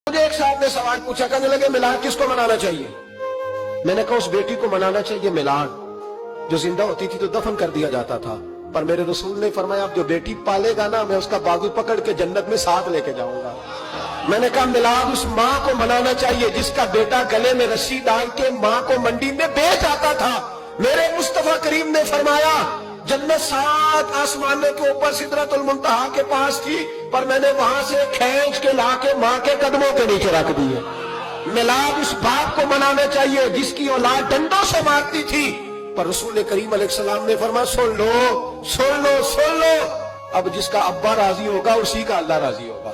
مجھے ایک صاحب نے سوال پوچھا، کہنے لگے میلاد کس کو منانا چاہیے؟ میں نے کہا اس بیٹی کو منانا چاہیے میلاد جو زندہ ہوتی تھی تو دفن کر دیا جاتا تھا، پر میرے رسول نے فرمایا اب جو بیٹی پالے گا نا میں اس کا بازو پکڑ کے جنت میں ساتھ لے کے جاؤں گا۔ میں نے کہا میلاد اس ماں کو منانا چاہیے جس کا بیٹا گلے میں رسی ڈال کے ماں کو منڈی میں بیچ آتا تھا۔ میرے مصطفیٰ کریم نے فرمایا جنت 7 آسمانوں کے اوپر سدرۃ المنتہا کے پاس تھی، پر میں نے وہاں سے کھینچ کے لا کے ماں کے قدموں کے نیچے رکھ دی ہے۔ میلاد اس باپ کو منانا چاہیے جس کی اولاد ڈنڈوں سے مارتی تھی، پر رسول کریم علیہ السلام نے فرمایا سن لو سن لو سن لو، اب جس کا ابا راضی ہوگا اسی کا اللہ راضی ہوگا۔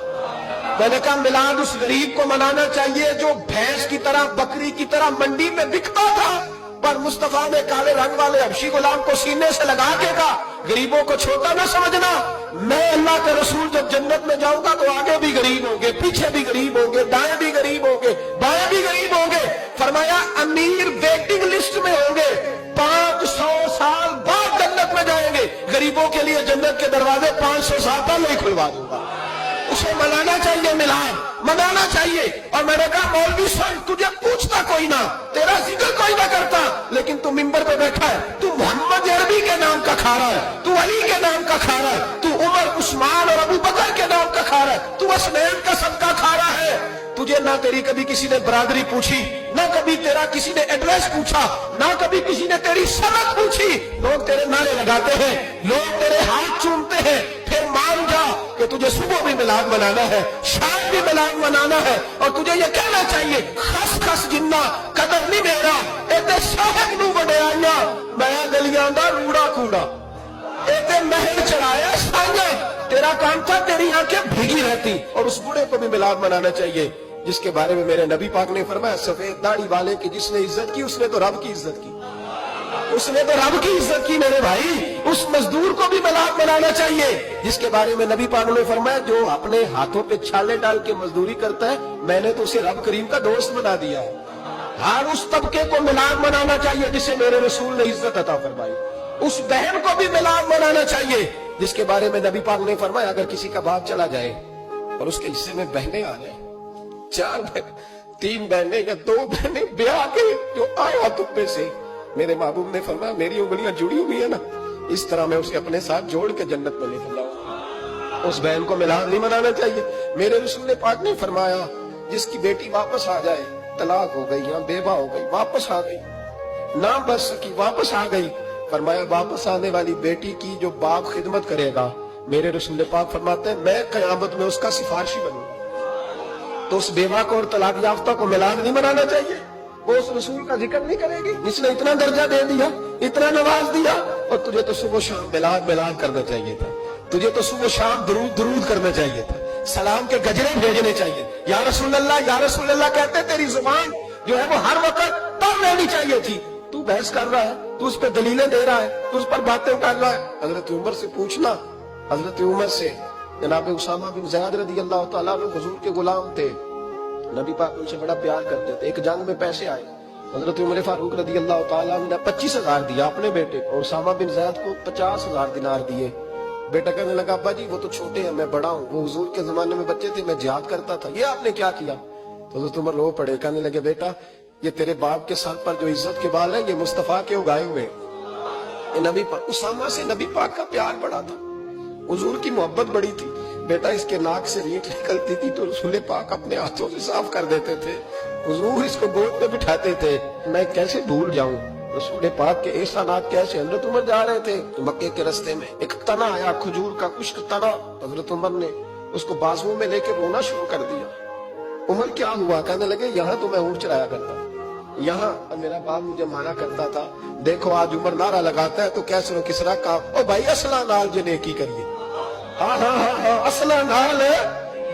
میں نے کہا میلاد اس غریب کو منانا چاہیے جو بھینس کی طرح بکری کی طرح منڈی میں بکتا تھا، پر مصطفیٰ نے کالے رنگ والے حبشی غلام کو سینے سے لگا کے کہا غریبوں کو چھوٹا نہ سمجھنا، میں اللہ کے رسول جب جنت میں جاؤں گا تو آگے بھی غریب ہوں گے، پیچھے بھی غریب ہوں گے، دائیں بھی غریب ہوں گے، بائیں بھی غریب ہوں گے۔ فرمایا امیر ویٹنگ لسٹ میں ہوں گے، 500 سال بعد جنت میں جائیں گے، غریبوں کے لیے جنت کے دروازے 500 سال پہلے ہی کھلوا دوں گا۔ اسے منانا چاہیے، میلاد منانا چاہیے۔ اور میں نے کہا مولوی صاحب تجھے پوچھتا کوئی نہ، تیرا ذکر کوئی نہ کرتا، لیکن تو ممبر پہ بیٹھا ہے، تو محمد عربی کے نام کا کھا رہا ہے، تو علی کے نام کا کھا رہا ہے، تو عمر عثمان اور ابو بکر کے نام کا کھا رہا ہے، تو اسنین کا صدقہ کھا رہا ہے۔ تجھے نہ تیری کبھی کسی نے برادری پوچھی، نہ کبھی تیرا کسی نے ایڈریس پوچھا، نہ کبھی کسی نے تیری سند پوچھی، لوگ تیرے نعرے لگاتے ہیں، لوگ تیرے ہاتھ چومتے ہیں۔ پھر مان جا کہ تجھے صبح بھی میلاد منانا ہے، شام بھی میلاد منانا ہے، اور تجھے یہ کہنا چاہیے خس خس جنہ قدر نہیں میرا ایتے صاحب نو وڈیایا میں گلیاں دا روڑا کوڑا ایتے محل چڑھایا سائیاں، تیرا کام تھا تیری آنکھیں بھیگی رہتی۔ اور اس بوڑھے کو بھی میلاد منانا چاہیے جس کے بارے میں میرے نبی پاک نے فرمایا سفید داڑھی والے کی جس نے عزت کی اس نے تو رب کی عزت کی، اس نے تو رب کی عزت کی میرے بھائی۔ اس مزدور کو بھی میلاد منانا چاہیے جس کے بارے میں نبی پاک نے فرمایا جو اپنے ہاتھوں پہ چھالے ڈال کے مزدوری کرتا ہے میں نے تو اسے رب کریم کا دوست بنا دیا ہے۔ ہر اس طبقے کو میلاد منانا چاہیے جسے میرے رسول نے عزت عطا فرمائی۔ اس بہن کو بھی میلاد منانا چاہیے جس کے بارے میں نبی پاک نے فرمایا اگر کسی کا باپ چلا جائے اور اس کے حصے میں بہنیں آ جائیں، 4 بہنیں، 3 بہنیں یا 2 بہنیں بیاہ کے جو آیا تم میں سے، میرے محبوب نے فرمایا میری انگلیاں جڑی ہوئی ہیں نا اس طرح میں اسے اپنے ساتھ جوڑ کے جنت میں لے جاؤں۔ اس بہن کو میلاد نہیں منانا چاہیے۔ میرے رسول پاک نے فرمایا جس کی بیٹی واپس آ جائے، طلاق ہو گئی یا بیوہ ہو گئی، واپس آ گئی، نہ بچ سکی واپس آ گئی، فرمایا واپس آنے والی بیٹی کی جو باپ خدمت کرے گا میرے رسول پاک فرماتے ہیں میں قیامت میں اس کا سفارشی بنوں گا۔ تو اس بیوہ کو اور طلاق یافتہ کو میلاد نہیں منانا چاہیے، وہ اس رسول کا ذکر نہیں کرے گی جس نے اتنا درجہ دے دیا، اتنا نواز دیا۔ اور تجھے تو صبح و شام میلاد میلاد کرنا چاہیے تھا، تجھے تو صبح و شام درود درود کرنا چاہیے تھا، سلام کے گجرے بھیجنے چاہیے، یا رسول اللہ کہتے تیری زبان جو ہے وہ ہر وقت تب رہنی چاہیے تھی۔ تو بحث کر رہا ہے، تو اس پہ دلیلیں دے رہا ہے، تو اس پر باتیں کر رہا ہے۔ حضرت عمر سے پوچھنا، حضرت عمر سے، جناب اسامہ بن زید رضی اللہ تعالیٰ عنہ حضور کے غلام تھے، نبی پاک ان سے بڑا پیار کرتے تھے۔ ایک جنگ میں پیسے آئے، حضرت عمر فاروق رضی اللہ تعالیٰ عنہ نے 25,000 دیا اپنے بیٹے کو، اور اسامہ بن زید کو 50,000 دینار دیے۔ بیٹا کہنے لگا ابا جی وہ تو چھوٹے ہیں میں بڑا ہوں، وہ حضور کے زمانے میں بچے تھے میں جہاد کرتا تھا، یہ آپ نے کیا کیا؟ تو حضرت عمر رو پڑے، کہنے لگے بیٹا یہ تیرے باپ کے سر پر جو عزت کے بال ہیں یہ مصطفیٰ کے اگائے ہوئے۔ نبی پاک اسامہ سے نبی پاک کا پیار بڑا تھا، حضور کی محبت بڑی تھی۔ بیٹا اس کے ناک سے ریٹ نکلتی تھی تو رسول پاک اپنے ہاتھوں سے صاف کر دیتے تھے، حضور اس کو گود میں بٹھاتے تھے۔ میں کیسے بھول جاؤں رسول پاک کے احسانات کیسے۔ حضرت عمر جا رہے تھے تو مکے کے رستے میں ایک تنا آیا، کھجور کا خشک تنا، حضرت عمر نے اس کو بازوؤں میں لے کے رونا شروع کر دیا۔ عمر کیا ہوا؟ کہنے لگے یہاں تو میں اونٹ چلایا کرتا، یہاں میرا باپ مجھے مانا کرتا تھا، دیکھو آج عمر نعرہ لگاتا ہے تو کیسے و کسرا کا او بھائی اصلہ نال جے نیکی کریے، ہاں ہاں ہاں ہاں اصلہ نال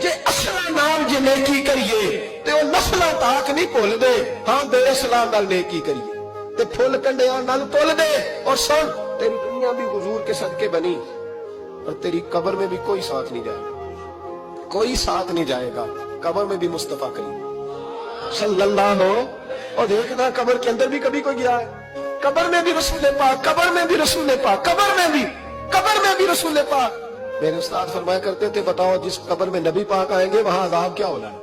جے اصلہ نال جے نیکی کریے تے وہ نسلہ تاک نہیں بھول دے، ہاں بے اصلہ نال نیکی کریے تے پھول کنڈیاں نال تول دے۔ اور سن تیری دنیا بھی حضور کے صدقے بنی اور تیری قبر میں بھی کوئی ساتھ نہیں جائے گا، کوئی ساتھ نہیں جائے گا، قبر میں بھی مصطفیٰ کریم صلی اللہ ہو۔ اور دیکھنا قبر کے اندر بھی کبھی کوئی گیا ہے، قبر میں بھی رسول پاک، قبر میں بھی رسول پاک، قبر میں بھی رسول پاک۔ میرے استاد فرمایا کرتے تھے بتاؤ جس قبر میں نبی پاک آئیں گے وہاں عذاب کیا ہونا ہے؟